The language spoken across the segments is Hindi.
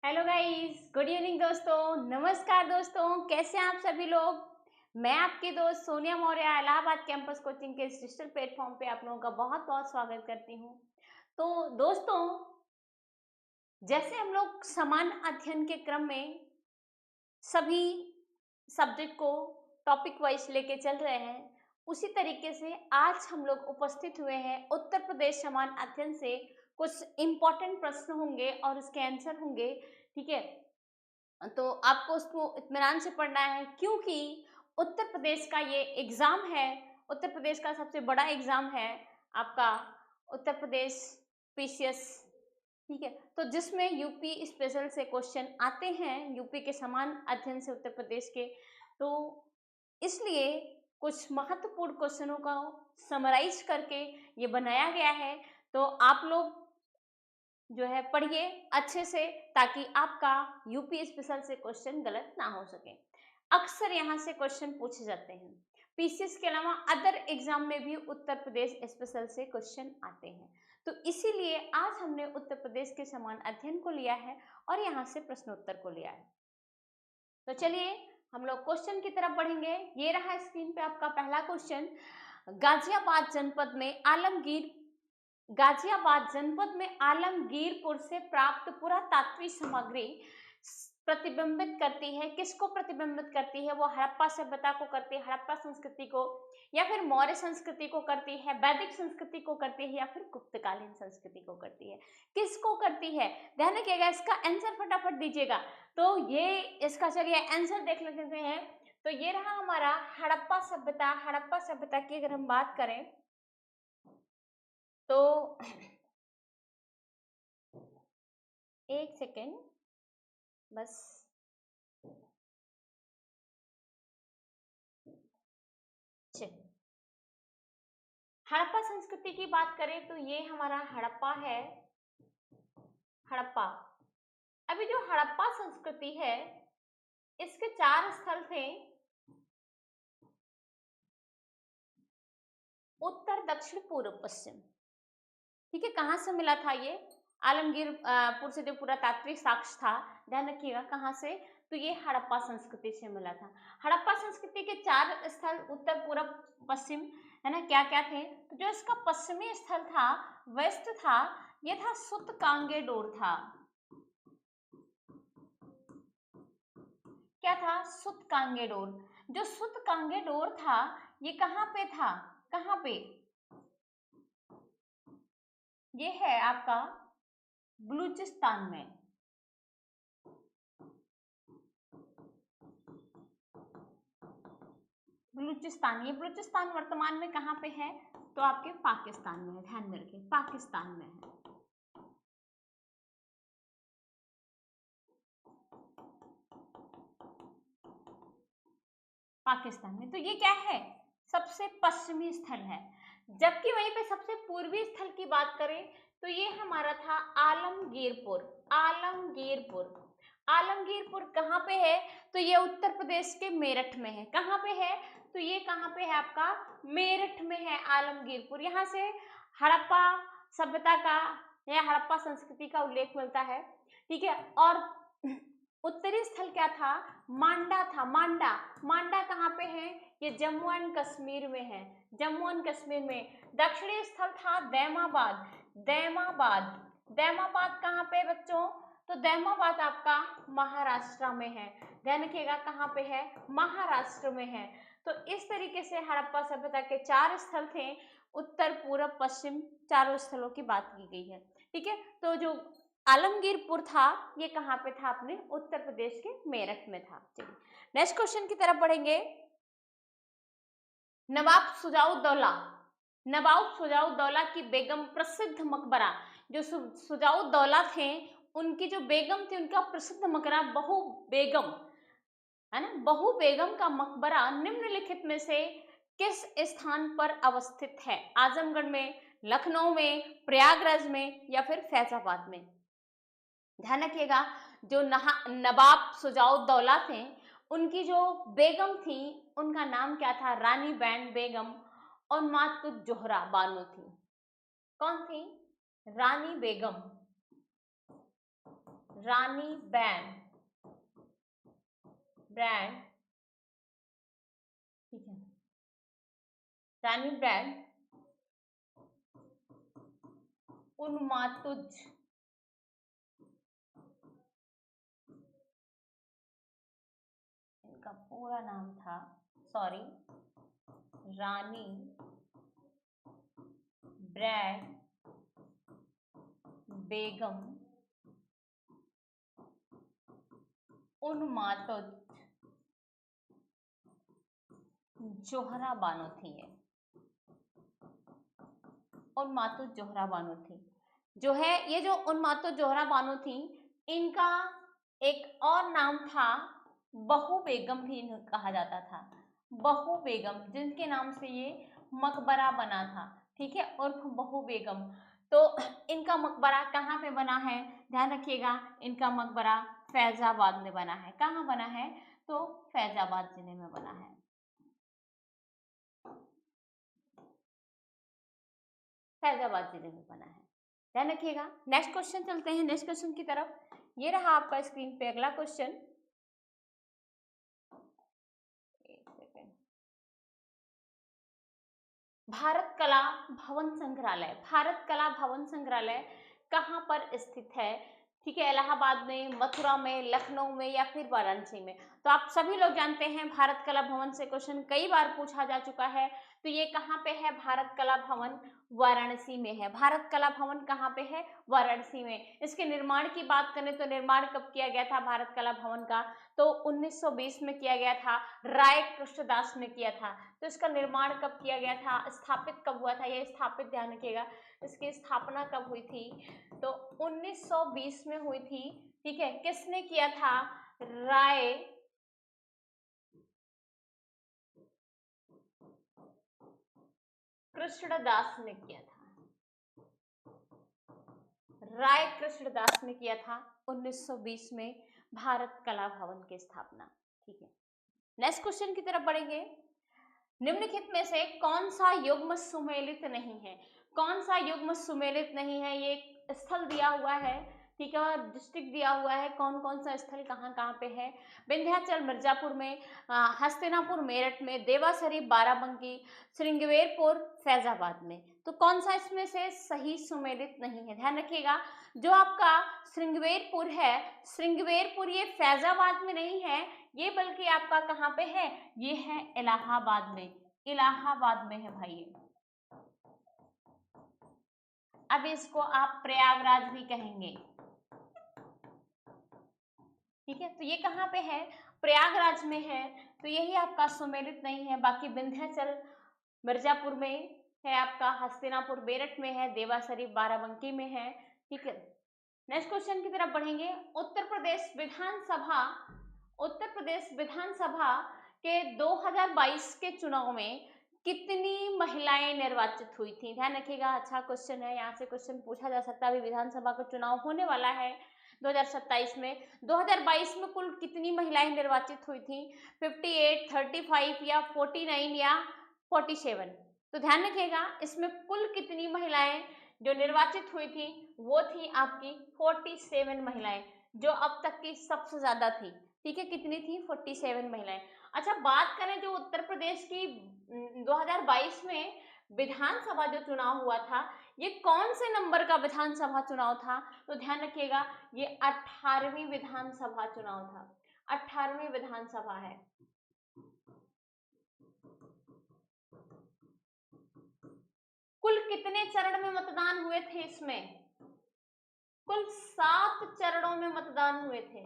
हेलो गाइस, गुड इवनिंग दोस्तों। नमस्कार दोस्तों, कैसे हैं आप सभी लोग। मैं आपकी दोस्त सोनिया मौर्य इलाहाबाद कैंपस कोचिंग के इस डिजिटल प्लेटफॉर्म पे आप लोगों का बहुत बहुत स्वागत करती हूँ। तो दोस्तों, जैसे हम लोग समान अध्ययन के क्रम में सभी सब्जेक्ट को टॉपिक वाइज लेके चल रहे हैं, उसी तरीके से आज हम लोग उपस्थित हुए हैं उत्तर प्रदेश समान अध्ययन से। कुछ इम्पोर्टेंट प्रश्न होंगे और उसके आंसर होंगे, ठीक है। तो आपको उसको इत्मीनान से पढ़ना है, क्योंकि उत्तर प्रदेश का ये एग्जाम है। उत्तर प्रदेश का सबसे बड़ा एग्जाम है आपका उत्तर प्रदेश पीसीएस, ठीक है। तो जिसमें यूपी स्पेशल से क्वेश्चन आते हैं, यूपी के समान अध्ययन से उत्तर प्रदेश के। तो इसलिए कुछ महत्वपूर्ण क्वेश्चनों का समराइज करके ये बनाया गया है। तो आप लोग जो है पढ़िए अच्छे से, ताकि आपका यूपी स्पेशल से क्वेश्चन गलत ना हो सके। अक्सर यहाँ से क्वेश्चन पूछे जाते हैं। पीसीएस के अलावा अदर एग्जाम में भी उत्तर प्रदेश स्पेशल से क्वेश्चन आते हैं। तो इसीलिए आज हमने उत्तर प्रदेश के समान अध्ययन को लिया है और यहाँ से प्रश्नोत्तर को लिया है। तो चलिए हम लोग क्वेश्चन की तरफ बढ़ेंगे। ये रहा स्क्रीन पे आपका पहला क्वेश्चन। गाजियाबाद जनपद में आलमगीरपुर से प्राप्त पुरातात्विक सामग्री प्रतिबिंबित करती है। किसको प्रतिबिंबित करती है? वो हड़प्पा सभ्यता को करती है, हड़प्पा संस्कृति को, या फिर मौर्य संस्कृति को करती है, वैदिक संस्कृति को करती है, या फिर गुप्तकालीन संस्कृति को करती है। किसको करती है? ध्यान रखिएगा, इसका आंसर फटाफट दीजिएगा। तो ये इसका चलिए आंसर देख लेते हैं। तो ये रहा हमारा हड़प्पा सभ्यता। हड़प्पा सभ्यता की अगर हम बात करें तो एक सेकेंड बस। चलिए, हड़प्पा संस्कृति की बात करें तो ये हमारा हड़प्पा है। हड़प्पा, अभी जो हड़प्पा संस्कृति है इसके 4 स्थल थे। उत्तर, दक्षिण, पूर्व, पश्चिम, ठीक है। कहाँ से मिला था ये? आलमगीरपुर से जो पुरातात्विक साक्ष्य था, ध्यान रखिएगा कहाँ से, तो ये हड़प्पा संस्कृति से मिला था। हड़प्पा संस्कृति के 4 स्थल उत्तर, पूर्व, पश्चिम, है ना, क्या क्या थे? तो जो इसका पश्चिमी स्थल था, वेस्ट था, ये था सूतकांगेडोर था। क्या था? सूतकांगेडोर। जो सूतकांगेडोर था ये कहाँ पे था? कहाँ पे? ये है आपका बलूचिस्तान में। बलूचिस्तान, ये बलूचिस्तान वर्तमान में कहाँ पे है? तो आपके पाकिस्तान में है। ध्यान में रखिए, पाकिस्तान में है। पाकिस्तान में। तो ये क्या है? सबसे पश्चिमी स्थल है। जबकि वहीं पे सबसे पूर्वी स्थल की बात करें तो ये हमारा था आलमगीरपुर। आलमगीरपुर, आलमगीरपुर कहाँ पे है? तो ये उत्तर प्रदेश के मेरठ में है। कहाँ पे है? तो ये कहाँ पे है आपका? मेरठ में है आलमगीरपुर। यहाँ से हड़प्पा सभ्यता का या हड़प्पा संस्कृति का उल्लेख मिलता है, ठीक है। और उत्तरी स्थल क्या था? मांडा था। मांडा, मांडा कहाँ पे है? ये जम्मू एंड कश्मीर में है। जम्मू एंड कश्मीर में। दक्षिणी स्थल था दैमाबाद। दैमाबाद, दैमाबाद कहाँ पे बच्चों? तो दैमाबाद आपका महाराष्ट्र में है। ध्यान रखिएगा कहाँ पे है? महाराष्ट्र में है। तो इस तरीके से हड़प्पा सभ्यता के 4 स्थल थे, उत्तर, पूर्व, पश्चिम, चारों स्थलों की बात की गई है, ठीक है। तो जो आलमगीरपुर था ये कहाँ पे था? अपने उत्तर प्रदेश के मेरठ में था। चलिए नेक्स्ट क्वेश्चन की तरफ बढ़ेंगे। नवाब सुजाउद्दौला, नवाब सुजाउद्दौला की बेगम प्रसिद्ध मकबरा, जो सुजाउद्दौला थे उनकी जो बेगम थी उनका प्रसिद्ध मकबरा बहू बेगम, है ना, बहू बेगम का मकबरा निम्नलिखित में से किस स्थान पर अवस्थित है? आजमगढ़ में, लखनऊ में, प्रयागराज में, या फिर फैजाबाद में? ध्यान रखिएगा, जो नवाब सुजाउद्दौला थे उनकी जो बेगम थी उनका नाम क्या था? रानी बैंड बेगम और मातु जोहरा बानो थी। कौन थी? रानी बेगम, रानी ब्रांड, ठीक है, रानी ब्रांड उन्मातुज, इनका पूरा नाम था, सॉरी, रानी ब्रांड बेगम उन्मातुज जोहरा बानो थी। ये उन्मातुज जोहरा बानो थी जो है, ये जो उन्मातुज जोहरा बानो थी, इनका एक और नाम था बहू बेगम भी इन्हें कहा जाता था, बहू बेगम, जिनके नाम से ये मकबरा बना था, ठीक है, उर्फ बहू बेगम। तो इनका मकबरा कहाँ पे बना है, ध्यान रखिएगा, इनका मकबरा फैजाबाद में बना है। कहाँ बना है, तो फैजाबाद जिले में बना है। फैजाबाद जिले में बना है, ध्यान रखिएगा। नेक्स्ट क्वेश्चन चलते हैं, नेक्स्ट क्वेश्चन की तरफ। ये रहा आपका स्क्रीन पे अगला क्वेश्चन। भारत कला भवन संग्रहालय, भारत कला भवन संग्रहालय कहाँ पर स्थित है, ठीक है, इलाहाबाद में, मथुरा में, लखनऊ में या फिर वाराणसी में। तो आप सभी लोग जानते हैं भारत कला भवन से क्वेश्चन कई बार पूछा जा चुका है। तो ये कहाँ पे है, भारत कला भवन वाराणसी में है। भारत कला भवन कहाँ पे है, वाराणसी में। इसके निर्माण की बात करें तो निर्माण कब किया गया था भारत कला भवन का, तो 1920 में किया गया था, राय कृष्णदास ने किया था। तो इसका निर्माण कब किया गया था, स्थापित कब हुआ था, ये स्थापित, ध्यान रखिएगा, इसकी स्थापना कब हुई थी, तो 1920 में हुई थी, ठीक है। किसने किया था, राय कृष्णदास ने किया था, राय कृष्णदास ने किया था 1920 में भारत कला भवन की स्थापना, ठीक है। नेक्स्ट क्वेश्चन की तरफ बढ़ेंगे। निम्नलिखित में से कौन सा युग्म सुमेलित नहीं है, कौन सा युग्म सुमेलित नहीं है, ये स्थल दिया हुआ है, ठीक है, और डिस्ट्रिक्ट दिया हुआ है, कौन कौन सा स्थल कहाँ कहाँ पे है, विंध्याचल मिर्जापुर में, हस्तिनापुर मेरठ में, देवासरी बाराबंकी, श्रृंगवेरपुर फैजाबाद में। तो कौन सा इसमें से सही सुमेलित नहीं है, ध्यान रखिएगा। जो आपका श्रृंगवेरपुर है, श्रृंगवेरपुर ये फैजाबाद में नहीं है, ये बल्कि आपका कहाँ पे है, ये है इलाहाबाद में, इलाहाबाद में है भाई। अब इसको आप प्रयागराज भी कहेंगे, ठीक है। तो ये कहाँ पे है, प्रयागराज में है, तो यही आपका सुमेलित नहीं है। बाकी विंध्याचल मिर्जापुर में है, आपका हस्तिनापुर मेरठ में है, देवासरी बाराबंकी में है, ठीक है। नेक्स्ट क्वेश्चन की तरफ बढ़ेंगे। उत्तर प्रदेश विधानसभा के 2022 के चुनाव में कितनी महिलाएं निर्वाचित हुई थी, ध्यान रखिएगा, अच्छा क्वेश्चन है, यहाँ से क्वेश्चन पूछा जा सकता है। अभी विधानसभा का चुनाव होने वाला है 2027 में, 2022 में कुल कितनी महिलाएं निर्वाचित हुई थी, 58, 35 या 49 या 47। तो ध्यान रखिएगा, इसमें कुल कितनी महिलाएं जो निर्वाचित हुई थी, वो थी आपकी 47 महिलाएं, जो अब तक की सबसे ज्यादा थी, ठीक है। कितनी थी, 47 महिलाएं। अच्छा, बात करें जो उत्तर प्रदेश की 2022 में विधानसभा जो चुनाव हुआ था, ये कौन से नंबर का विधानसभा चुनाव था, तो ध्यान रखिएगा, ये 18वीं विधानसभा चुनाव था, 18वीं विधानसभा है। कुल कितने चरण में मतदान हुए थे इसमें, कुल 7 चरणों में मतदान हुए थे।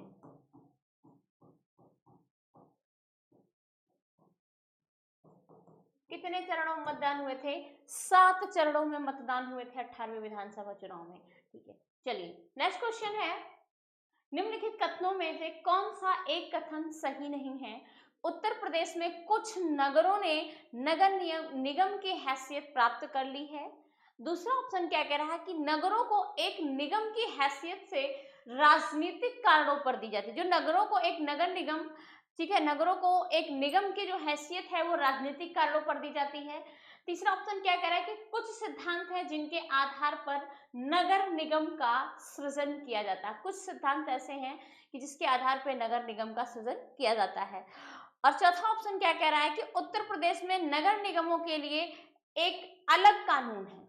कितने चरणों में मतदान हुए थे, 7 चरणों में मतदान हुए थे 18वें विधानसभा चुनाव में, ठीक है। चलिए नेक्स्ट क्वेश्चन है, निम्नलिखित कथनों में से कौन सा एक कथन सही नहीं है। उत्तर प्रदेश में कुछ नगरों ने नगर निगम की हैसियत प्राप्त कर ली है। दूसरा ऑप्शन क्या कह रहा है कि नगरों को एक निगम की हैसियत से राजनीतिक कारणों पर दी जाती है। जो नगरों को एक नगर निगम, ठीक है, नगरों को एक निगम की जो हैसियत है वो राजनीतिक कारणों पर दी जाती है। तीसरा ऑप्शन क्या कह रहा है कि कुछ सिद्धांत है जिनके आधार पर नगर निगम का सृजन किया जाता है। कुछ सिद्धांत ऐसे हैं कि जिसके आधार पर नगर निगम का सृजन किया जाता है। और चौथा ऑप्शन क्या कह रहा है कि उत्तर प्रदेश में नगर निगमों के लिए एक अलग कानून है।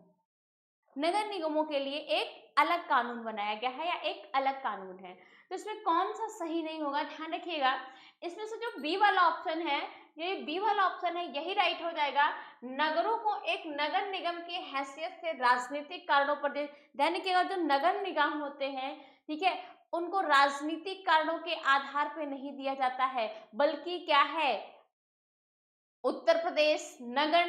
नगर निगमों के लिए एक अलग कानून बनाया गया है या एक अलग कानून है। तो इसमें कौन सा सही नहीं होगा, ध्यान रखिएगा। इसमें से जो बी वाला ऑप्शन है, ये बी वाला ऑप्शन है, यही राइट हो जाएगा। नगरों को एक नगर निगम की हैसियत से राजनीतिक कारणों पर ध्यान रखिएगा। जो नगर निगम होते हैं, ठीक है, उनको राजनीतिक कारणों के आधार पर नहीं दिया जाता है, बल्कि क्या है, उत्तर प्रदेश नगर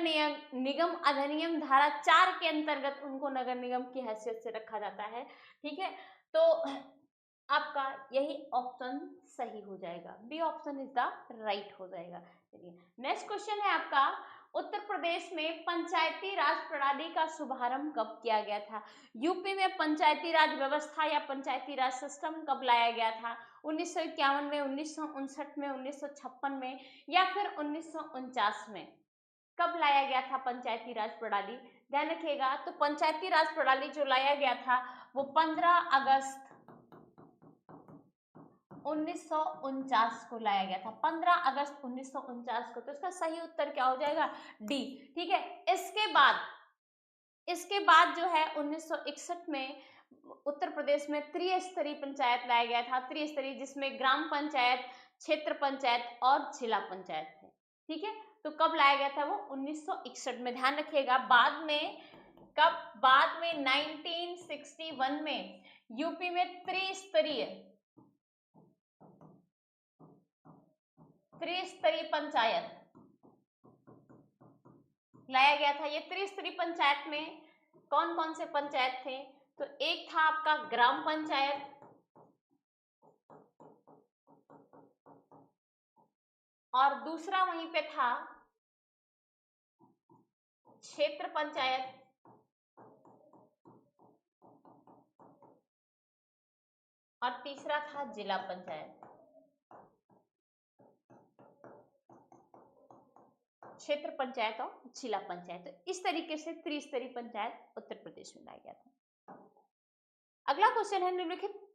निगम अधिनियम धारा 4 के अंतर्गत उनको नगर निगम की हैसियत से रखा जाता है। ठीक है, तो आपका यही ऑप्शन सही हो जाएगा, B option is the right हो जाएगा। चलिए नेक्स्ट क्वेश्चन है आपका, उत्तर प्रदेश में पंचायती राज प्रणाली का शुभारंभ कब किया गया था? यूपी में पंचायती राज व्यवस्था या पंचायती राज सिस्टम कब लाया गया था? 1951 में, 1959 में, 1956 में या फिर 1949 में? कब लाया गया था पंचायती राज प्रणाली? ध्यान रखिएगा, तो पंचायती राज प्रणाली जो लाया गया था वो 15 अगस्त 1949 को लाया गया था, 15 अगस्त 1949 को। तो इसका सही उत्तर क्या हो जाएगा? डी। ठीक है, इसके बाद जो है 1961 में उत्तर प्रदेश में त्रिस्तरीय पंचायत लाया गया था, त्रिस्तरीय, जिसमें ग्राम पंचायत, क्षेत्र पंचायत और जिला पंचायत थे। ठीक है, तो कब लाया गया था वो? 1961 में। ध्यान रखिएगा, बाद में 1961 में यूपी में त्रिस्तरीय पंचायत लाया गया था। ये त्रिस्तरीय पंचायत में कौन कौन से पंचायत थे? तो एक था आपका ग्राम पंचायत, और दूसरा वहीं पे था क्षेत्र पंचायत, और तीसरा था जिला पंचायत। क्षेत्र पंचायत और जिला पंचायत, तो इस तरीके से त्रिस्तरीय पंचायत उत्तर प्रदेश में लाया गया था। अगला क्वेश्चन है, निम्नलिखित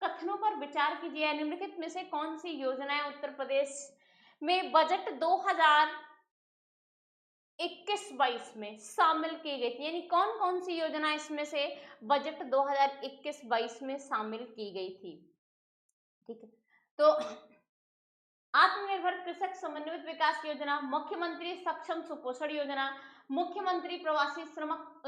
कथनों पर विचार कीजिए। निम्नलिखित में से कौन सी योजनाएं उत्तर प्रदेश में बजट 2021-22 में शामिल की गई थी? यानी कौन कौन सी योजना इसमें से बजट 2021-22 में शामिल की गई थी? ठीक है, तो आत्मनिर्भर कृषक समन्वित विकास योजना, मुख्यमंत्री सक्षम सुपोषण योजना, मुख्यमंत्री प्रवासी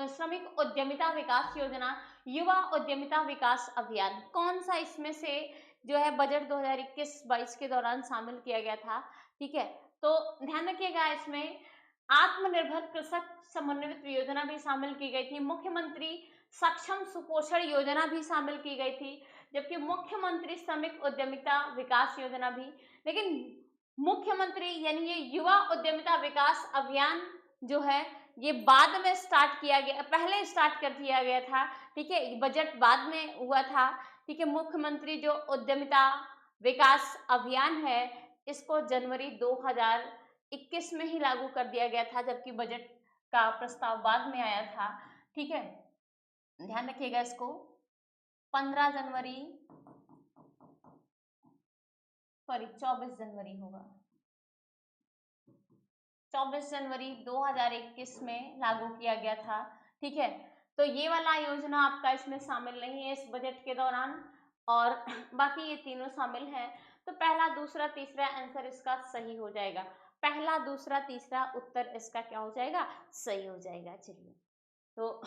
श्रमिक उद्यमिता विकास योजना, युवा उद्यमिता विकास अभियान, कौन सा इसमें से जो है बजट 2021-22 के दौरान शामिल किया गया था? ठीक है, तो ध्यान रखिएगा, इसमें आत्मनिर्भर कृषक समन्वित योजना भी शामिल की गई थी, मुख्यमंत्री सक्षम सुपोषण योजना भी शामिल की गई थी, जबकि मुख्यमंत्री श्रमिक उद्यमिता विकास योजना भी। लेकिन मुख्यमंत्री यानी ये युवा उद्यमिता विकास अभियान जो है ये बाद में स्टार्ट किया गया, पहले स्टार्ट कर दिया गया था। ठीक है, बजट बाद में हुआ था। ठीक है, मुख्यमंत्री जो उद्यमिता विकास अभियान है इसको जनवरी 2021 में ही लागू कर दिया गया था, जबकि बजट का प्रस्ताव बाद में आया था। ठीक है, ध्यान रखिएगा, इसको 24 जनवरी होगा, 24 जनवरी 2021 में लागू किया गया था। ठीक है, तो ये वाला योजना आपका इसमें शामिल नहीं है इस बजट के दौरान, और बाकी ये तीनों शामिल हैं। तो पहला, दूसरा, तीसरा आंसर इसका सही हो जाएगा। पहला, दूसरा, तीसरा उत्तर इसका क्या हो जाएगा? सही हो जाएगा। चलिए, तो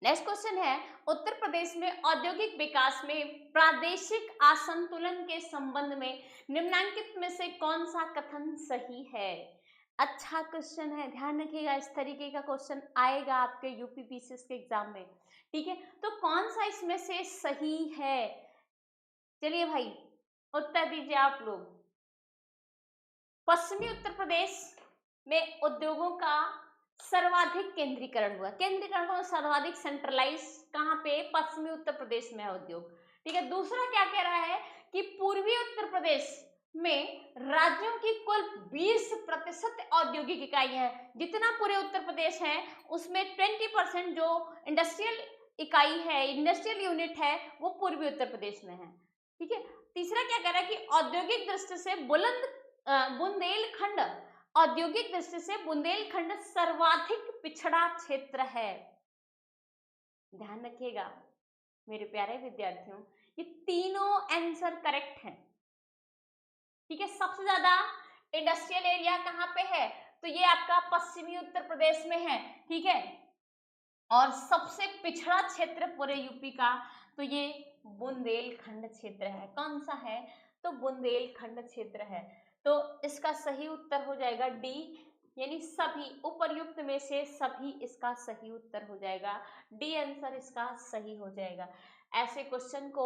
नेक्स्ट क्वेश्चन है, उत्तर प्रदेश में औद्योगिक विकास में प्रादेशिक असंतुलन के संबंध में निम्नलिखित में से कौन सा कथन सही है? अच्छा क्वेश्चन है, ध्यान रखिएगा, इस तरीके का क्वेश्चन आएगा आपके यूपी पीसीएस के एग्जाम में। ठीक है, तो कौन सा इसमें से सही है? चलिए भाई, उत्तर दीजिए आप लोग। पश्चिमी उत्तर प्रदेश में उद्योगों का सर्वाधिक केंद्रीकरण हुआ, केंद्रीकरण सर्वाधिक सेंट्रलाइज कहाँ पे? पश्चिमी उत्तर प्रदेश में है उद्योग। ठीक है, दूसरा क्या कह रहा है कि पूर्वी उत्तर प्रदेश में राज्यों की कुल 20% औद्योगिक इकाइयां हैं। जितना पूरे उत्तर प्रदेश है उसमें 20% जो इंडस्ट्रियल इकाई है, इंडस्ट्रियल यूनिट है, वो पूर्वी उत्तर प्रदेश में है। ठीक है। तीसरा क्या कह रहा है कि औद्योगिक दृष्टि से बुंदेलखंड, औद्योगिक दृष्टि से बुंदेलखंड सर्वाधिक पिछड़ा क्षेत्र है। ध्यान रखिएगा मेरे प्यारे विद्यार्थियों, ये तीनों आंसर करेक्ट हैं। ठीक है। सबसे ज्यादा इंडस्ट्रियल एरिया कहाँ पे है, तो ये आपका पश्चिमी उत्तर प्रदेश में है। ठीक है। और सबसे पिछड़ा क्षेत्र पूरे यूपी का, तो ये बुंदेलखंड क्षेत्र है। कौन सा है, तो बुंदेलखंड क्षेत्र है। तो इसका सही उत्तर हो जाएगा डी, यानी सभी उपर्युक्त में से सभी इसका सही उत्तर हो जाएगा। डी आंसर इसका सही हो जाएगा। ऐसे क्वेश्चन को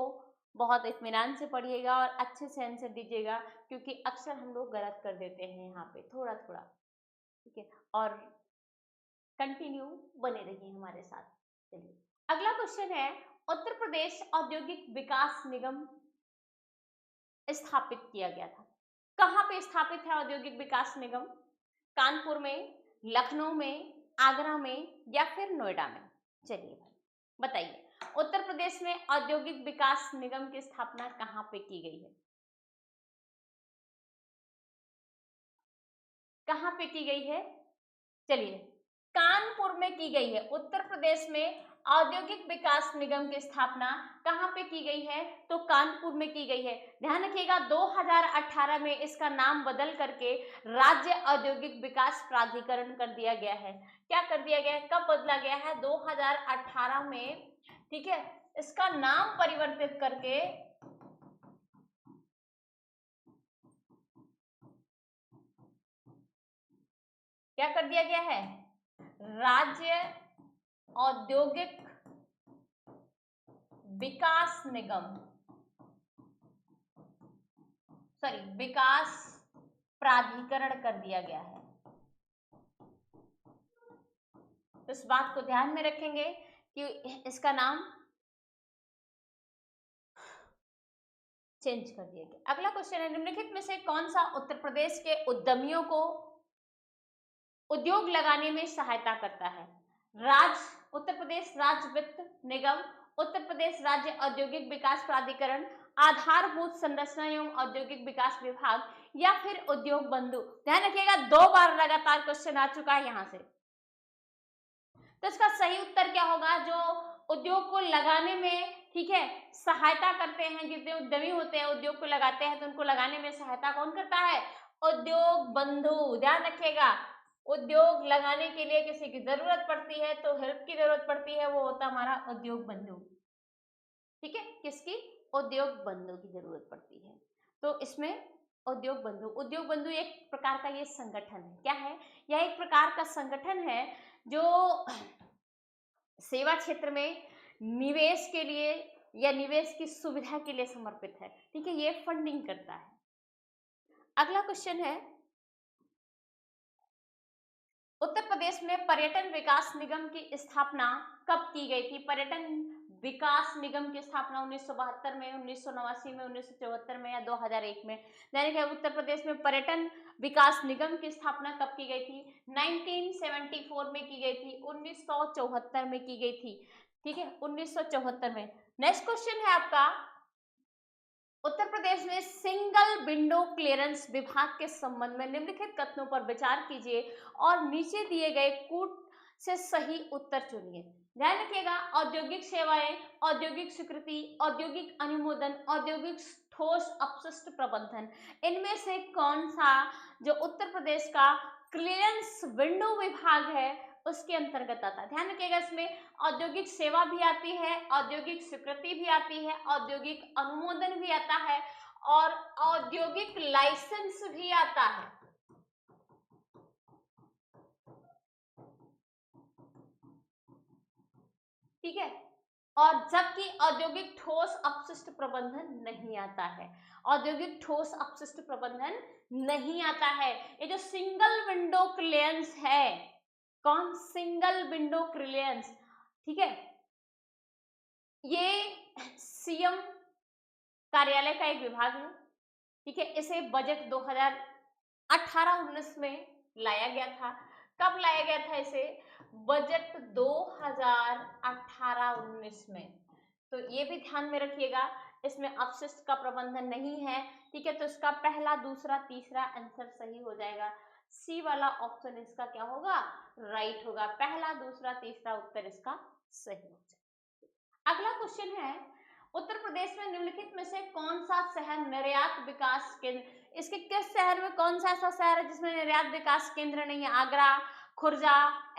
बहुत इत्मीनान से पढ़िएगा और अच्छे से आंसर दीजिएगा, क्योंकि अक्सर हम लोग गलत कर देते हैं यहाँ पे थोड़ा थोड़ा। ठीक है। और कंटिन्यू बने रहिए हमारे साथ। चलिए अगला क्वेश्चन है, उत्तर प्रदेश औद्योगिक विकास निगम स्थापित किया गया था। कहाँ पे स्थापित है औद्योगिक विकास निगम? कानपुर में, लखनऊ में, आगरा में या फिर नोएडा में? चलिए बताइए, उत्तर प्रदेश में औद्योगिक विकास निगम की स्थापना कहाँ पे की गई है? कहाँ पे की गई है? चलिए कानपुर में की गई है। उत्तर प्रदेश में औद्योगिक विकास निगम की स्थापना कहाँ पे की गई है? तो कानपुर में की गई है। ध्यान रखिएगा 2018 में इसका नाम बदल करके राज्य औद्योगिक विकास प्राधिकरण कर दिया गया है। क्या कर दिया गया है, कब बदला गया है? 2018 में। ठीक है। इसका नाम परिवर्तित करके क्या कर दिया गया है? राज्य औद्योगिक विकास निगम, सॉरी विकास प्राधिकरण कर दिया गया है। तो इस बात को ध्यान में रखेंगे कि इसका नाम चेंज कर दिया गया। अगला क्वेश्चन है, निम्नलिखित में से कौन सा उत्तर प्रदेश के उद्यमियों को उद्योग लगाने में सहायता करता है? उत्तर प्रदेश राज्य वित्त निगम, उत्तर प्रदेश राज्य औद्योगिक विकास प्राधिकरण, आधारभूत संरचना एवं औद्योगिक विकास विभाग या फिर उद्योग बंधु? ध्यान रखिएगा 2 बार लगातार क्वेश्चन आ चुका है यहां से। तो इसका सही उत्तर क्या होगा? जो उद्योग को लगाने में, ठीक है, सहायता करते हैं, जितने उद्यमी होते हैं उद्योग को लगाते हैं, तो उनको लगाने में सहायता कौन करता है? उद्योग बंधु। ध्यान रखिएगा, उद्योग लगाने के लिए किसी की जरूरत पड़ती है, तो हेल्प की जरूरत पड़ती है, वो होता हमारा उद्योग बंधु। ठीक है। किसकी? उद्योग बंधु की जरूरत पड़ती है। तो इसमें उद्योग बंधु एक प्रकार का ये संगठन है। क्या है? यह एक प्रकार का संगठन है जो सेवा क्षेत्र में निवेश के लिए या निवेश की सुविधा के लिए समर्पित है। ठीक है। ये फंडिंग करता है। अगला क्वेश्चन है, उत्तर प्रदेश में पर्यटन विकास निगम की स्थापना कब की गई थी? पर्यटन विकास निगम की स्थापना 1972 में, 1989 में, 1974 में या 2001 में? यानी कि उत्तर प्रदेश में पर्यटन विकास निगम की स्थापना कब की गई थी? 1974 में की गई थी, 1974 में की गई थी। ठीक है, 1974 में। नेक्स्ट क्वेश्चन है आपका, उत्तर प्रदेश में सिंगल विंडो क्लियरेंस विभाग के संबंध में निम्नलिखित कथनों पर विचार कीजिए और नीचे दिए गए कूट से सही उत्तर चुनिए। ध्यान रखिएगा, औद्योगिक सेवाएं, औद्योगिक स्वीकृति, औद्योगिक अनुमोदन, औद्योगिक ठोस अपशिष्ट प्रबंधन, इनमें से कौन सा जो उत्तर प्रदेश का क्लियरेंस विंडो विभाग है उसके अंतर्गत आता है? ध्यान रखिएगा, इसमें औद्योगिक सेवा भी आती है, औद्योगिक स्वीकृति भी आती है, औद्योगिक अनुमोदन भी आता है और औद्योगिक लाइसेंस भी आता है। ठीक है। और जबकि औद्योगिक ठोस अपशिष्ट प्रबंधन नहीं आता है, औद्योगिक ठोस अपशिष्ट प्रबंधन नहीं आता है। ये जो सिंगल विंडो क्लियरेंस है, कौन? Single window clearance. ठीक है, ये सीएम कार्यालय का एक विभाग है। ठीक है, इसे बजट 2018-19 में लाया गया था। कब लाया गया था इसे? बजट 2018-19 में। तो ये भी ध्यान में रखिएगा, इसमें अपशिष्ट का प्रबंधन नहीं है। ठीक है, तो इसका पहला, दूसरा, तीसरा आंसर सही हो जाएगा। सी वाला ऑप्शन इसका क्या होगा? राइट होगा। पहला, दूसरा, तीसरा उत्तर इसका सही हो जाएगा। अगला क्वेश्चन है, उत्तर प्रदेश में निम्नलिखित में से कौन सा शहर निर्यात विकास केंद्र, इसके किस शहर में, कौन सा ऐसा शहर है जिसमें निर्यात विकास केंद्र नहीं है? आगरा, खुर्जा,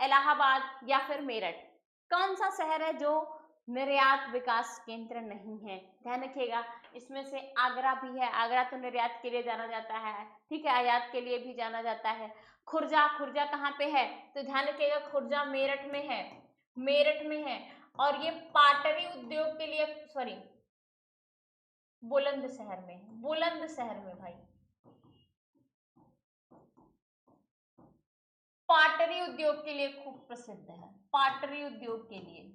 इलाहाबाद या फिर मेरठ? कौन सा शहर है जो निर्यात विकास केंद्र नहीं है? ध्यान रखिएगा, इसमें से आगरा भी है। आगरा तो निर्यात के लिए जाना जाता है, ठीक है, आयात के लिए भी जाना जाता है। खुर्जा, खुर्जा कहाँ पे है? तो ध्यान रखिएगा, खुर्जा मेरठ में है, मेरठ में है। और ये पाटरी उद्योग के लिए, सॉरी, बुलंदशहर में, बुलंदशहर में भाई, पाटरी उद्योग के लिए खूब प्रसिद्ध है, पाटरी उद्योग के लिए।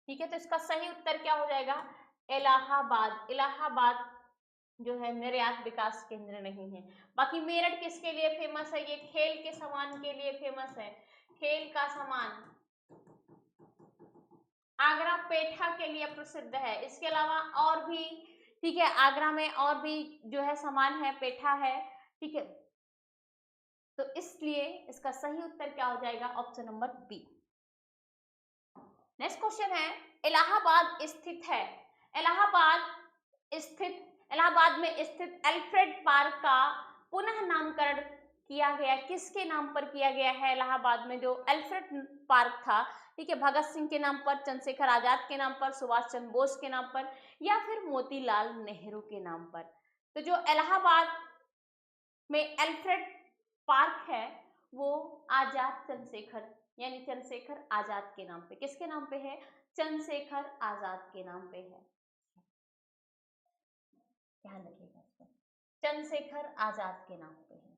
ठीक है, तो इसका सही उत्तर क्या हो जाएगा? इलाहाबाद। इलाहाबाद जो है निर्यात विकास केंद्र नहीं है। बाकी मेरठ किसके लिए फेमस है? ये खेल के सामान के लिए फेमस है, खेल का सामान। आगरा पेठा के लिए प्रसिद्ध है। इसके अलावा और भी, ठीक है, आगरा में और भी जो है सामान है, पेठा है। ठीक है, तो इसलिए इसका सही उत्तर क्या हो जाएगा? Option number B. Next question है, इलाहाबाद स्थित है, इलाहाबाद स्थित, इलाहाबाद में स्थित अल्फ्रेड पार्क का पुनः नामकरण किया गया, किसके नाम पर किया गया है? इलाहाबाद में जो अल्फ्रेड पार्क था, ठीक है, भगत सिंह के नाम पर, चंद्रशेखर आजाद के नाम पर, सुभाष चंद्र बोस के नाम पर, या फिर मोतीलाल नेहरू के नाम पर? तो जो इलाहाबाद में अल्फ्रेड पार्क है वो आजाद चंद्रशेखर, यानी चंद्रशेखर आजाद के नाम पे, किसके नाम पे है? चंद्रशेखर आजाद के नाम पे है। ध्यान रखिएगा इसको, चंद्रशेखर आजाद के नाम पे है।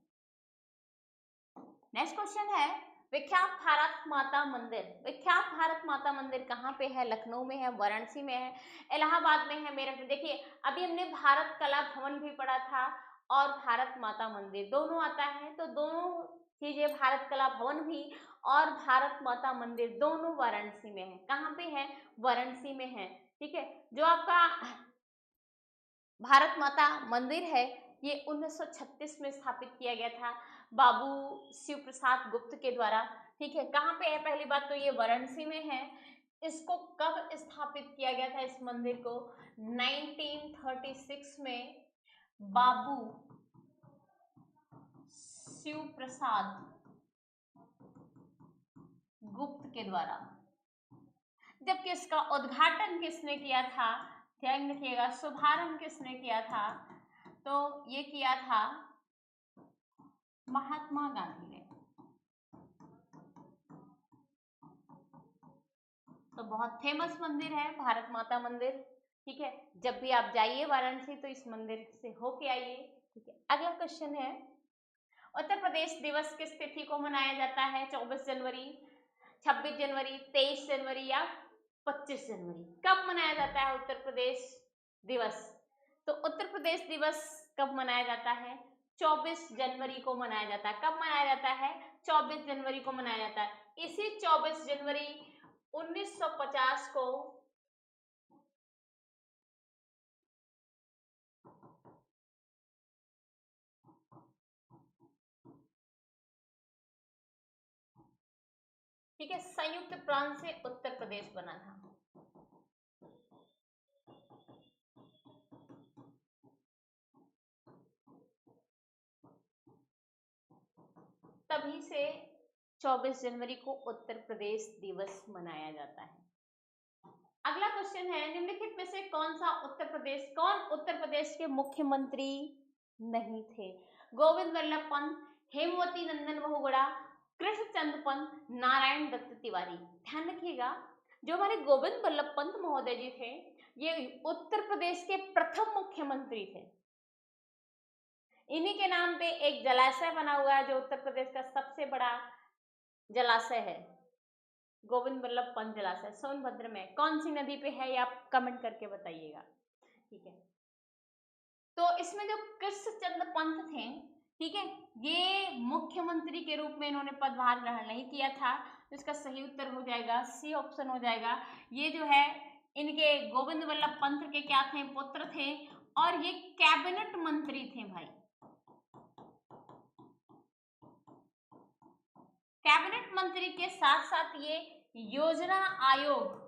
नेक्स्ट क्वेश्चन है, विख्यात भारत माता मंदिर, विख्यात भारत माता मंदिर कहाँ पे है? लखनऊ में है, वाराणसी में है, इलाहाबाद में है, मेरठ में। देखिए, अभी हमने भारत कला भवन भी पढ़ा था और भारत माता मंदिर दोनों आता है, तो दोनों चीजें, भारत कला भवन भी और भारत माता मंदिर दोनों वाराणसी में है। कहाँ पे है? वाराणसी में है। ठीक है, जो आपका भारत माता मंदिर है ये 1936 में स्थापित किया गया था बाबू शिव प्रसाद गुप्त के द्वारा। ठीक है, कहाँ पे है? पहली बात तो ये वाराणसी में है। इसको कब स्थापित किया गया था इस मंदिर को? 1936 में बाबू शिव प्रसाद गुप्त के द्वारा। जबकि इसका उद्घाटन किसने किया था? ध्यान रखिएगा, शुभारंभ किसने किया था? तो ये किया था महात्मा गांधी ने। तो बहुत फेमस मंदिर है भारत माता मंदिर। ठीक है, जब भी आप जाइए वाराणसी तो इस मंदिर से होके आइए। ठीक है, अगला क्वेश्चन है, उत्तर प्रदेश दिवस किस तिथि को मनाया जाता है? 24 जनवरी, 26 जनवरी, 23 जनवरी या 25 जनवरी? कब मनाया जाता है उत्तर प्रदेश दिवस? तो उत्तर प्रदेश दिवस कब मनाया जाता है? 24 जनवरी को मनाया जाता है। कब मनाया जाता है? 24 जनवरी को मनाया जाता है। इसी 24 जनवरी 1950 को ठीक है, संयुक्त प्रांत से उत्तर प्रदेश बना था। तभी से 24 जनवरी को उत्तर प्रदेश दिवस मनाया जाता है। अगला क्वेश्चन है, निम्नलिखित में से कौन उत्तर प्रदेश के मुख्यमंत्री नहीं थे? गोविंद वल्लभ पंत, हेमवती नंदन बहुगुणा, कृष्णचंद्र पंत, नारायण दत्त तिवारी? ध्यान रखिएगा, जो हमारे गोविंद वल्लभ पंत महोदय जी थे ये उत्तर प्रदेश के प्रथम मुख्यमंत्री थे। इन्हीं के नाम पे एक जलाशय बना हुआ है जो उत्तर प्रदेश का सबसे बड़ा जलाशय है, गोविंद वल्लभ पंत जलाशय। सोनभद्र में कौन सी नदी पे है ये आप कमेंट करके बताइएगा। ठीक है, तो इसमें जो कृष्ण चंद्र पंत थे, ठीक है, ये मुख्यमंत्री के रूप में इन्होंने पदभार ग्रहण नहीं किया था। तो इसका सही उत्तर हो जाएगा सी ऑप्शन हो जाएगा। ये जो है इनके गोविंद वल्लभ पंत के क्या थे, पुत्र थे, और ये कैबिनेट मंत्री थे भाई। कैबिनेट मंत्री के साथ साथ ये योजना आयोग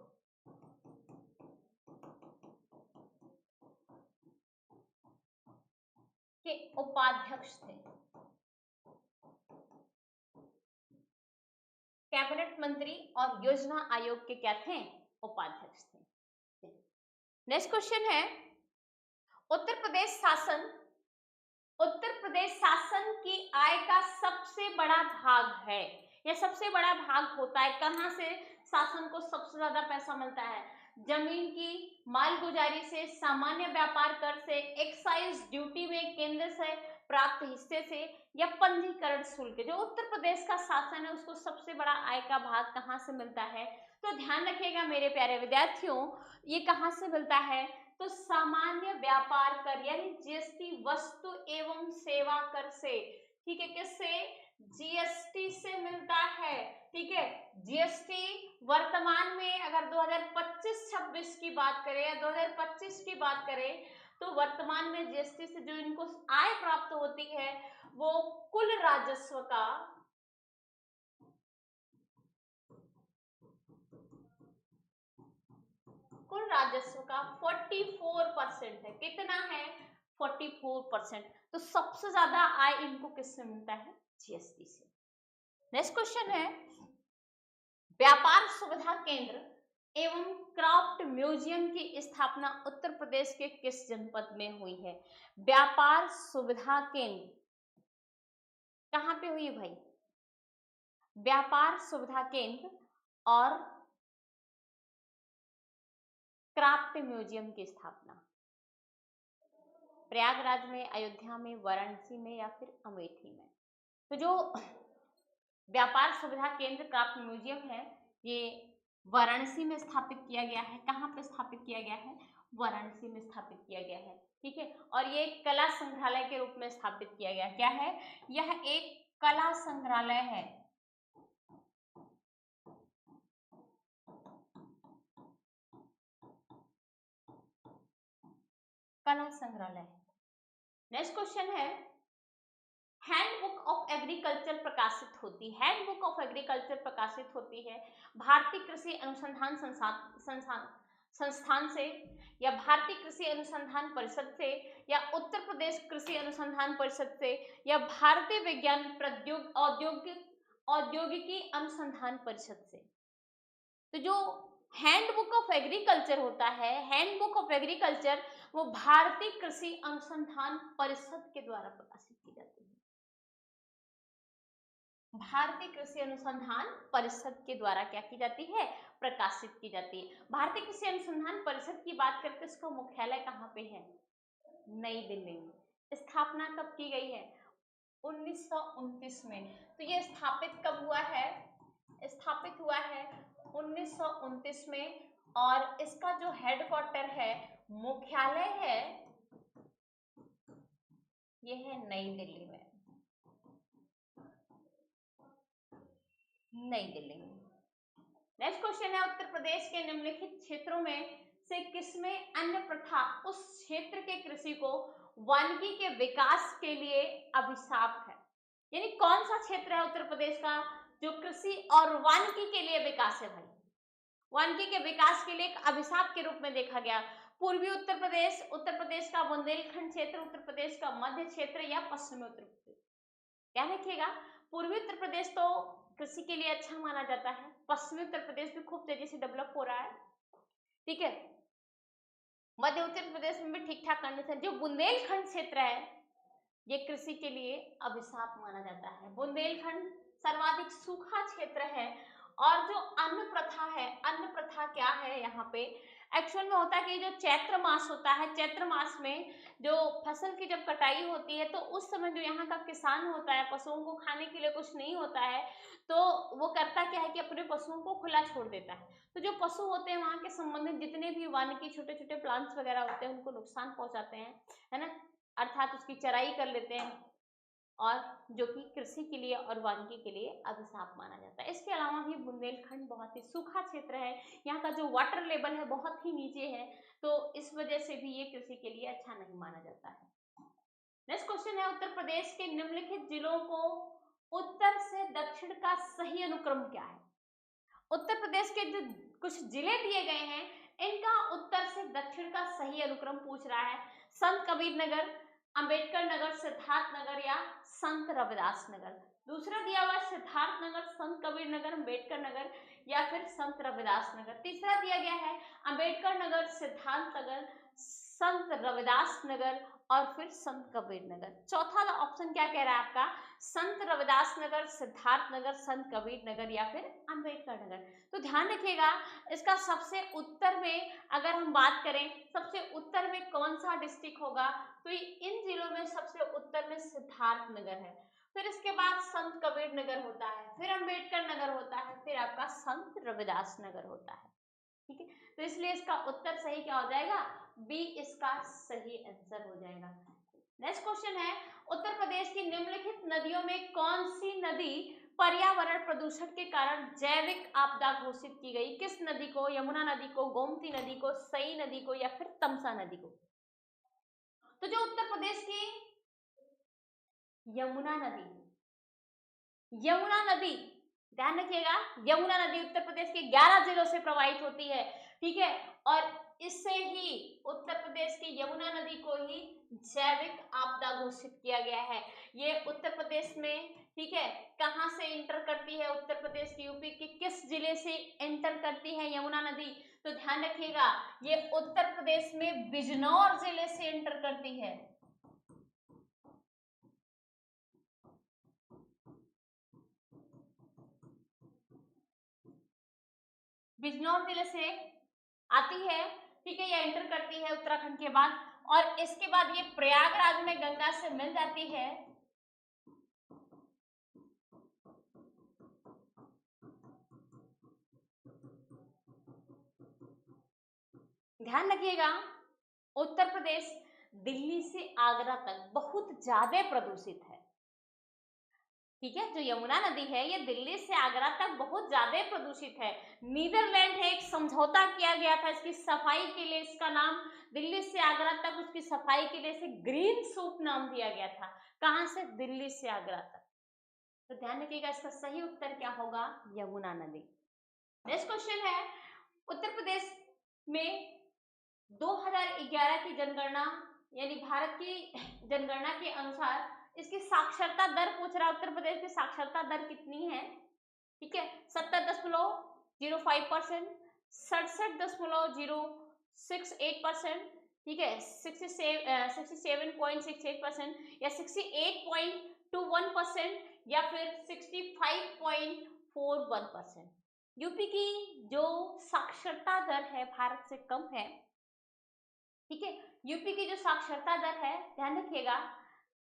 के उपाध्यक्ष थे। कैबिनेट मंत्री और योजना आयोग के क्या थे, उपाध्यक्ष थे। नेक्स्ट क्वेश्चन है, उत्तर प्रदेश शासन की आय का सबसे बड़ा भाग है, या सबसे बड़ा भाग होता है, कहां से शासन को सबसे ज्यादा पैसा मिलता है? जमीन की मालगुजारी से, सामान्य व्यापार कर से, एक्साइज ड्यूटी में केंद्र से प्राप्त हिस्से से, या पंजीकरण शुल्क। जो उत्तर प्रदेश का शासन है उसको सबसे बड़ा आय का भाग कहां से मिलता है? तो ध्यान रखिएगा मेरे प्यारे विद्यार्थियों, ये कहां से मिलता है? तो सामान्य व्यापार कर यानी जीएसटी, वस्तु एवं सेवा कर से, ठीक है, किससे? जीएसटी से मिलता है, ठीक है। जीएसटी वर्तमान में अगर 2025-26 की बात करें या 2025 की बात करें, तो वर्तमान में जीएसटी से जो इनको आय प्राप्त होती है वो कुल राजस्व का 44% है। कितना है? 44%। तो सबसे ज्यादा आय इनको किससे मिलता है? जीएसटी से। नेक्स्ट क्वेश्चन है, व्यापार सुविधा केंद्र एवं क्राफ्ट म्यूजियम की स्थापना उत्तर प्रदेश के किस जनपद में हुई है? व्यापार सुविधा केंद्र कहां पे हुई भाई? व्यापार सुविधा केंद्र और क्राफ्ट म्यूजियम की स्थापना प्रयागराज में, अयोध्या में, वाराणसी में, या फिर अमेठी में? तो जो व्यापार सुविधा केंद्र क्राफ्ट म्यूजियम है ये वाराणसी में स्थापित किया गया है। कहाँ पे स्थापित किया गया है? वाराणसी में स्थापित किया गया है, ठीक है। और ये कला संग्रहालय के रूप में स्थापित किया गया। क्या है? यह एक कला संग्रहालय है। कला संग्रहालय। नेक्स्ट क्वेश्चन है, हैंडबुक ऑफ एग्रीकल्चर प्रकाशित होती है। हैंडबुक ऑफ एग्रीकल्चर प्रकाशित होती है भारतीय कृषि अनुसंधान संस्थान से, या भारतीय कृषि अनुसंधान परिषद से, या उत्तर प्रदेश कृषि अनुसंधान परिषद से, या भारतीय विज्ञान औद्योगिकी अनुसंधान परिषद से। तो जो हैंडबुक ऑफ एग्रीकल्चर होता है, हैंडबुक ऑफ एग्रीकल्चर, वो भारतीय कृषि अनुसंधान परिषद के द्वारा प्रकाशित की जाती है। भारतीय कृषि अनुसंधान परिषद के द्वारा क्या की जाती है? प्रकाशित की जाती है। भारतीय कृषि अनुसंधान परिषद की बात करते इसका मुख्यालय कहाँ पे है? नई दिल्ली में। स्थापना कब की गई है? 1929 में। तो ये स्थापित कब हुआ है? स्थापित हुआ है 1929 में, और इसका जो हेडक्वार्टर है, मुख्यालय है, ये है नई दिल्ली में। नई दिल्ली में। नेक्स्ट क्वेश्चन है, उत्तर प्रदेश के निम्नलिखित क्षेत्रों में से किसमें अन्न प्रथा उस क्षेत्र के कृषि को वानिकी के विकास के लिए अभिशाप है? यानी कौन सा क्षेत्र है उत्तर प्रदेश का जो कृषि और वानिकी के लिए विकास है भाई? वानिकी के विकास के लिए एक अभिशाप के रूप में देखा गया। पूर्वी उत्तर प्रदेश का बुंदेलखंड क्षेत्र, उत्तर प्रदेश का मध्य क्षेत्र, या पश्चिमी उत्तर प्रदेश? क्या रखिएगा, पूर्वी उत्तर प्रदेश तो कृषि के लिए अच्छा माना जाता है, पश्चिमी उत्तर प्रदेश भी खूब तेजी से डेवलप हो रहा है, ठीक है। मध्य उत्तर प्रदेश में भी ठीक ठाक कंडीशन। जो बुंदेलखंड क्षेत्र है ये कृषि के लिए अभिशाप माना जाता है। बुंदेलखंड सर्वाधिक सूखा क्षेत्र है। और जो अन्न प्रथा है, अन्न प्रथा क्या है यहाँ पे? एक्चुअल में होता है कि जो चैत्र मास होता है, चैत्र मास में जो फसल की जब कटाई होती है तो उस समय जो यहाँ का किसान होता है, पशुओं को खाने के लिए कुछ नहीं होता है, तो वो करता क्या है कि अपने पशुओं को खुला छोड़ देता है। तो जो पशु होते हैं वहाँ के संबंधित जितने भी वानिकी छोटे छोटे प्लांट्स वगैरह होते हैं उनको नुकसान पहुंचाते हैं, है ना, अर्थात उसकी चराई कर लेते हैं, और जो कि कृषि के लिए और वानिकी के लिए अभिशाप माना जाता है। इसके अलावा भी बुंदेलखंड बहुत ही सूखा क्षेत्र है, यहाँ का जो वाटर लेवल है बहुत ही नीचे है, तो इस वजह से भी ये कृषि के लिए अच्छा नहीं माना जाता है। नेक्स्ट क्वेश्चन है, उत्तर प्रदेश के निम्नलिखित जिलों को उत्तर से दक्षिण का सही अनुक्रम क्या है? उत्तर प्रदेश के जो कुछ जिले दिए गए हैं इनका उत्तर से दक्षिण का सही अनुक्रम पूछ रहा है। संत कबीर नगर, अंबेडकर नगर, सिद्धार्थ नगर या संत रविदास नगर। दूसरा दिया हुआ सिद्धार्थ नगर, संत कबीर नगर, अंबेडकर नगर या फिर संत रविदास नगर। तीसरा दिया गया है अंबेडकर नगर, सिद्धार्थ नगर, संत रविदास नगर और फिर संत कबीर नगर। चौथा ऑप्शन क्या कह रहा है आपका? संत रविदास नगर, सिद्धार्थ नगर, संत कबीर नगर या फिर अंबेडकर नगर। तो ध्यान रखिएगा, इसका सबसे उत्तर में अगर हम बात करें, सबसे उत्तर में कौन सा डिस्ट्रिक्ट होगा, तो इन जिलों में सबसे उत्तर में सिद्धार्थ नगर है, फिर इसके बाद संत कबीर नगर होता है, फिर अंबेडकर नगर होता है, फिर आपका संत रविदास नगर होता है। ठीक है, तो इसलिए इसका उत्तर सही क्या हो जाएगा? बी इसका सही आंसर हो जाएगा। नेक्स्ट क्वेश्चन है, उत्तर प्रदेश की निम्नलिखित नदियों में कौन सी नदी पर्यावरण प्रदूषण के कारण जैविक आपदा घोषित की गई? किस नदी को? यमुना नदी को, गोमती नदी को, सई नदी को या फिर तमसा नदी को? तो जो उत्तर प्रदेश की यमुना नदी, यमुना नदी ध्यान रखिएगा, यमुना नदी उत्तर प्रदेश के 11 जिलों से प्रवाहित होती है। ठीक है, और इससे ही उत्तर प्रदेश की यमुना नदी को ही जैविक आपदा घोषित किया गया है। ये उत्तर प्रदेश में, ठीक है, कहां से इंटर करती है? उत्तर प्रदेश की यूपी के किस जिले से इंटर करती है यमुना नदी? तो ध्यान रखिएगा, ये उत्तर प्रदेश में बिजनौर जिले से इंटर करती है। बिजनौर जिले से आती है, ठीक है, या एंटर करती है उत्तराखंड के बाद, और इसके बाद ये प्रयागराज में गंगा से मिल जाती है। ध्यान रखिएगा, उत्तर प्रदेश दिल्ली से आगरा तक बहुत ज्यादा प्रदूषित है। ठीक है, जो यमुना नदी है ये दिल्ली से आगरा तक बहुत ज्यादा प्रदूषित है। नीदरलैंड है, एक समझौता किया गया था इसकी सफाई के लिए, इसका नाम दिल्ली से आगरा तक उसकी सफाई के लिए इसे ग्रीन सूप नाम दिया गया था। कहां से? दिल्ली से आगरा तक। तो ध्यान रखिएगा, इसका सही उत्तर क्या होगा? यमुना नदी। नेक्स्ट क्वेश्चन है, उत्तर प्रदेश में 2011 की जनगणना यानी भारत की जनगणना के अनुसार इसकी साक्षरता दर पूछ रहा है। उत्तर प्रदेश की साक्षरता दर कितनी है? ठीक है, 70.05%, 67.068%, ठीक है, 67.68% या 68.21% या फिर 65.41%। यूपी की जो साक्षरता दर है भारत से कम है। ठीक है, यूपी की जो साक्षरता दर है ध्यान रखिएगा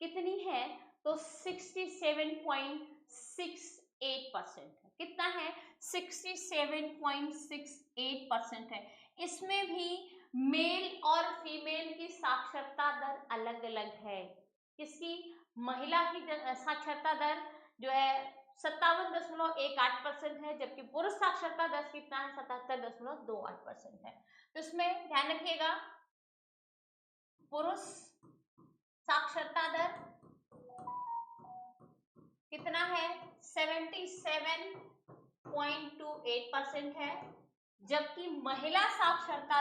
कितनी है, तो 67.68% है। कितना है? 67.68% है। इसमें भी मेल और फीमेल की साक्षरता दर अलग अलग है। किसकी? महिला की साक्षरता दर जो है 57.18% है, जबकि पुरुष साक्षरता दर कितना है? 77.28% है। तो इसमें ध्यान रखिएगा, पुरुष साक्षरता दर कितना है? 77.28% है, जबकि महिला साक्षरता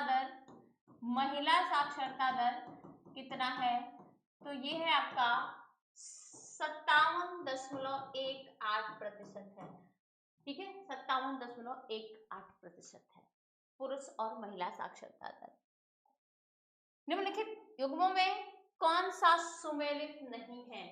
दर कितना है? तो ये है आपका 57.18% है। ठीक है, 57.18% है पुरुष और महिला साक्षरता दर। निम्नलिखित युग्मों में कौन सा सुमेलित नहीं है?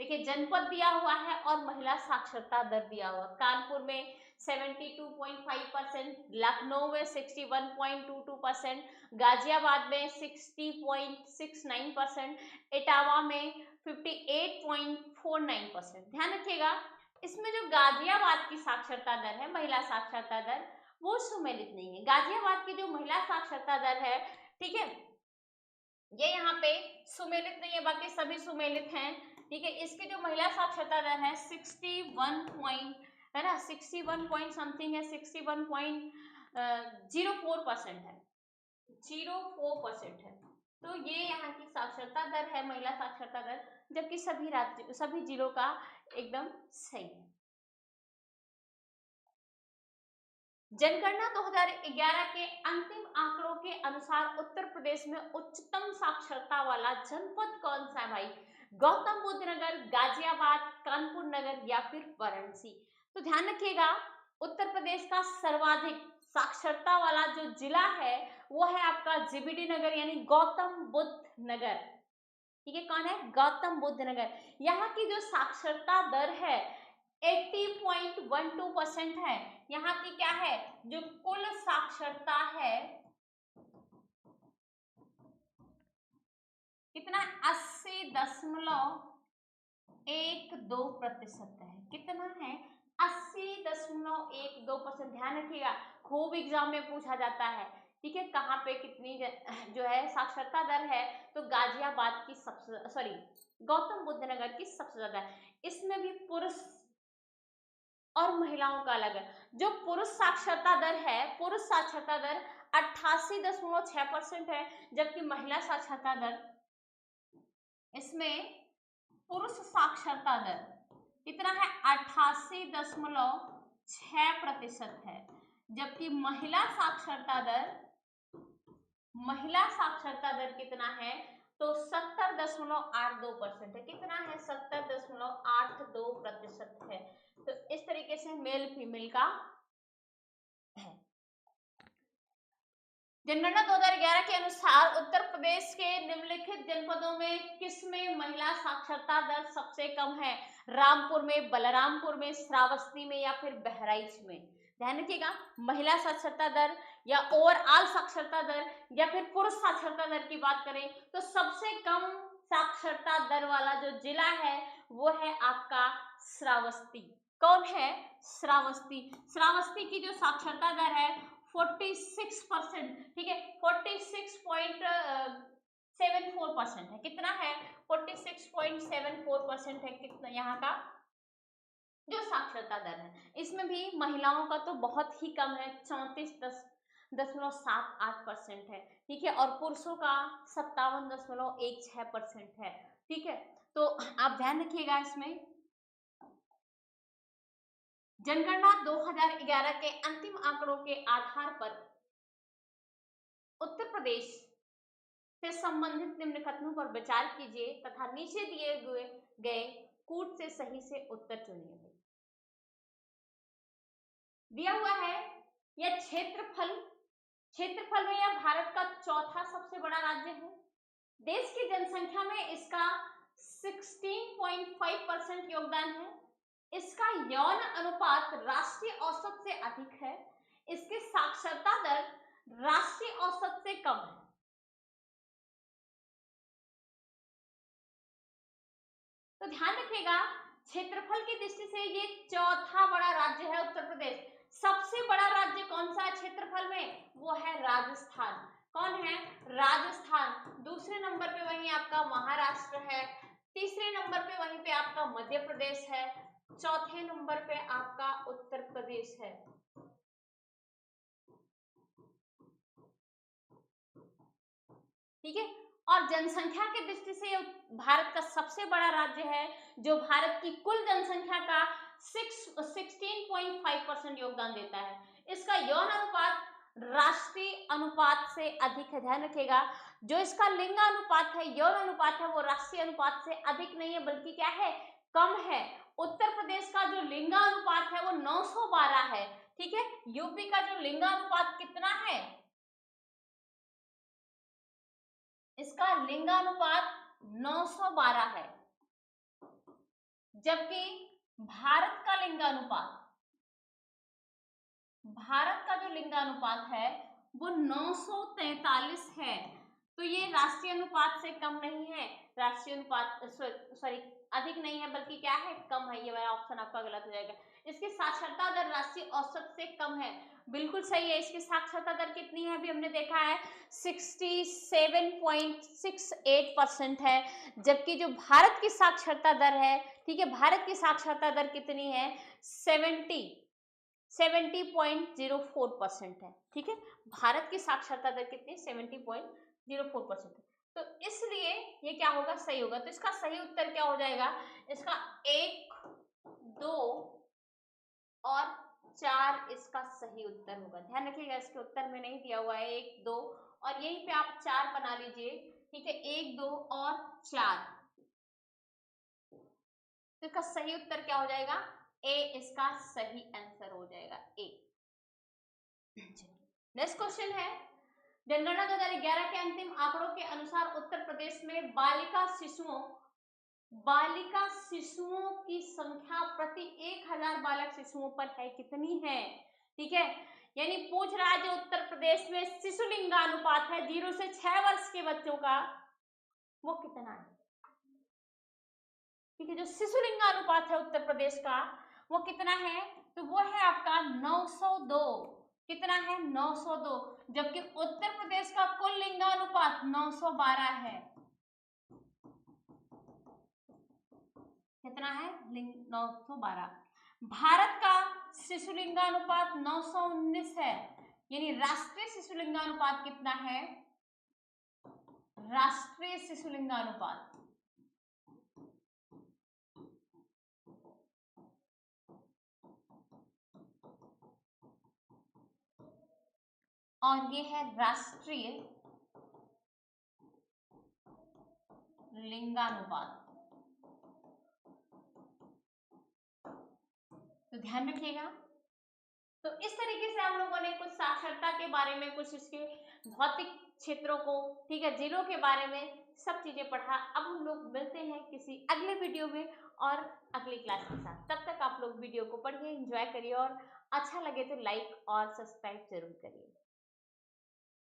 देखिए, जनपद दिया हुआ है और महिला साक्षरता दर दिया हुआ। कानपुर में 72.5%, लखनऊ में 61.22%, गाजियाबाद में 60.69%, इटावा में 58.49%। ध्यान रखिएगा, इसमें जो गाजियाबाद की साक्षरता दर है, महिला साक्षरता दर, वो सुमेलित नहीं है। गाजियाबाद की जो महिला साक्षरता दर है, ठीक है, ये यहाँ पे सुमेलित नहीं है, बाकी सभी सुमेलित हैं, ठीक है। इसकी जो महिला साक्षरता दर है 61 पॉइंट है ना, 61 पॉइंट समथिंग है, 61.04% है, 04% है। तो ये यहाँ की साक्षरता दर है, महिला साक्षरता दर, जबकि सभी राज्य सभी जिलों का एकदम सही है। जनगणना 2011 के अंतिम आंकड़ों के अनुसार उत्तर प्रदेश में उच्चतम साक्षरता वाला जनपद कौन सा है भाई? गौतम बुद्ध नगर, गाजियाबाद, कानपुर नगर या फिर वाराणसी? तो ध्यान रखिएगा, उत्तर प्रदेश का सर्वाधिक साक्षरता वाला जो जिला है वो है आपका जीबीडी नगर, यानी गौतम बुद्ध नगर, ठीक है। कौन है? गौतम बुद्ध नगर। यहाँ की जो साक्षरता दर है 80.12% है। यहाँ की क्या है, जो कुल साक्षरता है कितना, 80.12% है। कितना है? 80.12%। ध्यान रखिएगा, खूब एग्जाम में पूछा जाता है, ठीक है, कहाँ पे कितनी जो है साक्षरता दर है, तो गाजियाबाद की सबसे, सॉरी, गौतम बुद्ध नगर की सबसे ज्यादा है। इसमें भी पुरुष और महिलाओं का अलग है। जो पुरुष साक्षरता दर है, पुरुष साक्षरता दर 88.6% है, जबकि महिला साक्षरता दर, इसमें पुरुष साक्षरता दर कितना है? 88.6% है, जबकि महिला साक्षरता दर कितना है? तो 70.82% है। कितना है? 70.82% है। तो इस तरीके से मेल फीमेल का है। जनगणना 2011 के अनुसार उत्तर प्रदेश के निम्नलिखित जनपदों में किसमें महिला साक्षरता दर सबसे कम है? रामपुर में, बलरामपुर में, श्रावस्ती में या फिर बहराइच में? ध्यान रखिएगा, महिला साक्षरता दर या ओवरऑल साक्षरता दर या फिर पुरुष साक्षरता दर की बात करें तो सबसे कम साक्षरता दर वाला जो जिला है वो है आपका श्रावस्ती। कौन है? श्रावस्ती। श्रावस्ती की जो साक्षरता दर है 46%, ठीक है, 46.74% है। कितना है? 46.74% है कितना यहाँ का जो साक्षरता दर है। इसमें भी महिलाओं का तो बहुत ही कम है, 34.78% है, ठीक है, और पुरुषों का 57.16% है, ठीक है। तो आप ध्यान रखिएगा, इसमें जनगणना 2011 के अंतिम आंकड़ों के आधार पर उत्तर प्रदेश से संबंधित निम्न कथनों पर विचार कीजिए तथा नीचे दिए गए कूट से सही से उत्तर चुनिए। दिया हुआ है यह क्षेत्रफल में यह भारत का चौथा सबसे बड़ा राज्य है। देश की जनसंख्या में इसका 16.5% योगदान है। इसका यौन अनुपात राष्ट्रीय औसत से अधिक है। इसकी साक्षरता दर राष्ट्रीय औसत से कम है। तो ध्यान रखिएगा, क्षेत्रफल की दृष्टि से ये चौथा बड़ा राज्य है उत्तर प्रदेश। सबसे बड़ा राज्य कौन सा है क्षेत्रफल में? वो है राजस्थान। कौन है? राजस्थान। दूसरे नंबर पे वहीं आपका महाराष्ट्र है, तीसरे नंबर पे वहीं पे आपका मध्य प्रदेश है, चौथे नंबर पे आपका उत्तर प्रदेश है। ठीक है, और जनसंख्या की दृष्टि से भारत का सबसे बड़ा राज्य है, जो भारत की कुल जनसंख्या का 16.5% योगदान देता है। इसका यौन अनुपात राष्ट्रीय अनुपात से अधिक है। ध्यान रखिएगा, जो इसका लिंगानुपात है, यौन अनुपात है, वो राष्ट्रीय अनुपात से अधिक नहीं है, बल्कि क्या है? कम है। उत्तर प्रदेश का जो लिंगानुपात है वो 912 है, ठीक है। यूपी का जो लिंगानुपात कितना है? इसका लिंगानुपात 912 है, जबकि भारत का लिंगानुपात भारत का जो लिंगानुपात है वो 943 है। तो ये राष्ट्रीय अनुपात से कम नहीं है, राष्ट्रीय अनुपात सॉरी अधिक नहीं है, बल्कि क्या है, कम है। ये वाला ऑप्शन आपका गलत हो जाएगा। इसकी साक्षरता दर राष्ट्रीय औसत से कम है, बिल्कुल सही है। इसकी साक्षरता दर कितनी है, अभी हमने देखा है 67.68% है। जबकि जो भारत की साक्षरता दर है, ठीक है, भारत की साक्षरता दर कितनी है, 70.04% है। ठीक है, भारत की साक्षरता दर कितनी, 70.04% है। तो इसलिए ये क्या होगा, सही होगा। तो इसका सही उत्तर क्या हो जाएगा, इसका 1, 2 और 4 इसका सही उत्तर होगा। ध्यान रखिएगा, इसके उत्तर में नहीं दिया हुआ है 1, 2 और यहीं पे आप 4 बना लीजिए। ठीक है, 1, 2 और 4। तो इसका सही उत्तर क्या हो जाएगा, ए इसका सही आंसर हो जाएगा, ए। नेक्स्ट क्वेश्चन है, जनगणना 2011 के अंतिम आंकड़ों के अनुसार उत्तर प्रदेश में बालिका शिशुओं की संख्या प्रति 1000 बालक शिशुओं पर है, कितनी है। ठीक है, यानी पूछ रहा है जो उत्तर प्रदेश में शिशु लिंगानुपात है 0 से 6 वर्ष के बच्चों का, वो कितना है। ठीक है, जो शिशु लिंगानुपात है उत्तर प्रदेश का वो कितना है, तो वो है आपका 902। कितना है, 902। जबकि उत्तर प्रदेश का कुल लिंगानुपात 912 है। कितना है, 912। भारत का शिशु लिंगानुपात 919 है। यानी राष्ट्रीय शिशु लिंगानुपात कितना है, राष्ट्रीय शिशु लिंगानुपात और ये है राष्ट्रीय लिंगानुपात। तो ध्यान रखिएगा। तो इस तरीके से हम लोगों ने कुछ साक्षरता के बारे में, कुछ इसके भौतिक क्षेत्रों को, ठीक है, जिलों के बारे में सब चीजें पढ़ा। अब हम लोग मिलते हैं किसी अगले वीडियो में और अगली क्लास के साथ। तब तक आप लोग वीडियो को पढ़िए, एंजॉय करिए और अच्छा लगे तो लाइक और सब्सक्राइब जरूर करिए।